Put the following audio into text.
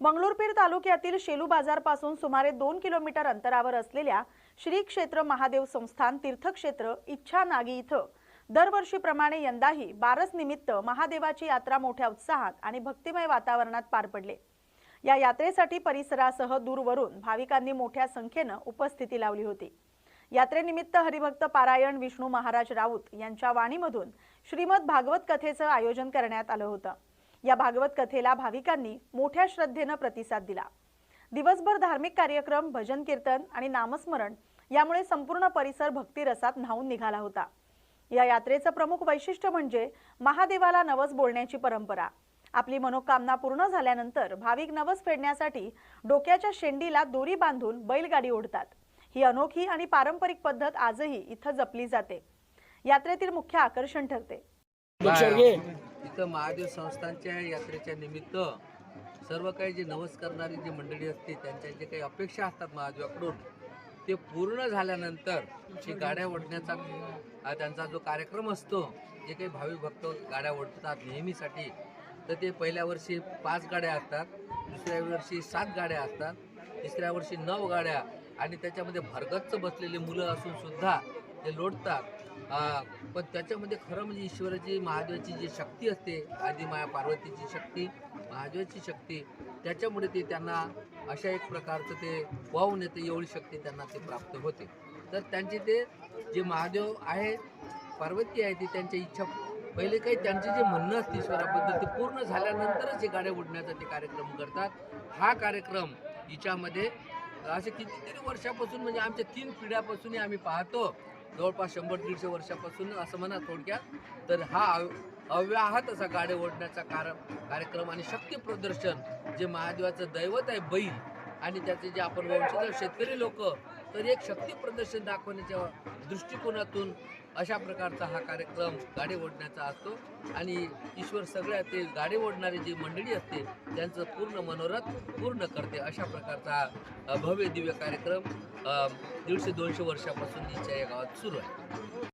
मंगरुळपीर तालुक्यातील शेलू बाजारपासून सुमारे 2 किलोमीटर अंतरावर असलेल्या श्री क्षेत्र महादेव संस्थान तीर्थक्षेत्र इच्छा नागी इथं दरवर्षीप्रमाणे यंदाही बारस निमित्त महादेवाची यात्रा मोठ्या उत्साहात आणि भक्तिमय वातावरणात पार पडली। या यात्रेसाठी परिसरासह दूरवरून भाविकांनी मोठ्या संख्येने उपस्थिती लावली होती। यात्रेनिमित्त हरिभक्त पारायण विष्णू महाराज राऊत यांच्या वाणीमधून श्रीमद भागवत कथेचं आयोजन करण्यात आलं होतं। या भागवत कथेला भाविकांनी मोठ्या श्रद्धेने प्रतिसाद दिला। दिवसभर धार्मिक कार्यक्रम, भजन कीर्तन आणि नामस्मरण यामुळे संपूर्ण परिसर भक्तिरसात न्हाऊन निघाला होता। या यात्रेचं प्रमुख वैशिष्ट्य म्हणजे महादेवाला नवस बोलण्याची परंपरा। आपली मनोकामना पूर्ण झाल्यानंतर भाविक नवस फेडण्यासाठी डोक्याच्या शेंडीला दोरी बांधून बैलगाडी ओढतात। ही अनोखी आणि पारंपरिक पद्धत आजही इथं जपली जाते। यात्रेतील मुख्य आकर्षण ठरते। इथं महादेव संस्थानच्या यात्रेच्या निमित्त सर्व काही जे नवस करणारी जी मंडळी असते त्यांच्या जे काही अपेक्षा असतात महादेवाकडून ते पूर्ण झाल्यानंतर जी गाड्या ओढण्याचा त्यांचा जो कार्यक्रम असतो, जे काही भाविक भक्त गाड्या ओढतात नेहमीसाठी, तर ते पहिल्या वर्षी 5 गाड्या असतात, दुसऱ्या वर्षी 7 गाड्या असतात, तिसऱ्या वर्षी 9 गाड्या आणि त्याच्यामध्ये भरगच्च बसलेली मुलं असून सुद्धा ते लोटतात। पण त्याच्यामध्ये खरं म्हणजे ईश्वराची महादेवाची जी शक्ती असते, आदि माया पार्वतीची शक्ती, महादेवाची शक्ती, त्याच्यामुळे ते त्यांना अशा एक प्रकारचं ते वाहून येते, एवढी शक्ती त्यांना ते प्राप्त होते। तर त्यांचे ते जे महादेव आहे, पार्वती आहे, ती त्यांच्या इच्छा पहिले काही त्यांचे जे म्हणणं असते ईश्वराबद्दल ते पूर्ण झाल्यानंतरच हे गाड्या उडण्याचा ते कार्यक्रम करतात। हा कार्यक्रम हिच्यामध्ये असे कितीतरी वर्षापासून म्हणजे आमच्या 3 पिढ्यापासून आम्ही पाहतो, जवळपास 100-150 वर्षापासून असं म्हणा थोडक्यात। तर हा अव्याहत असा गाड्या ओढण्याचा कार्यक्रम आणि शक्ती प्रदर्शन, जे महादेवाचं दैवत आहे बैल आणि त्याचे जे आपण वंशज शेतकरी लोक, तर एक शक्ती प्रदर्शन दाखवण्याच्या दृष्टिकोनातून अशा प्रकारचा हा कार्यक्रम गाडी ओढण्याचा असतो। आणि ईश्वर सगळ्या ते गाडी ओढणारी जी मंडळी असते त्यांचं पूर्ण मनोरथ पूर्ण करते। अशा प्रकारचा भव्य दिव्य कार्यक्रम 150-200 वर्षापासून या गावात सुरू आहे।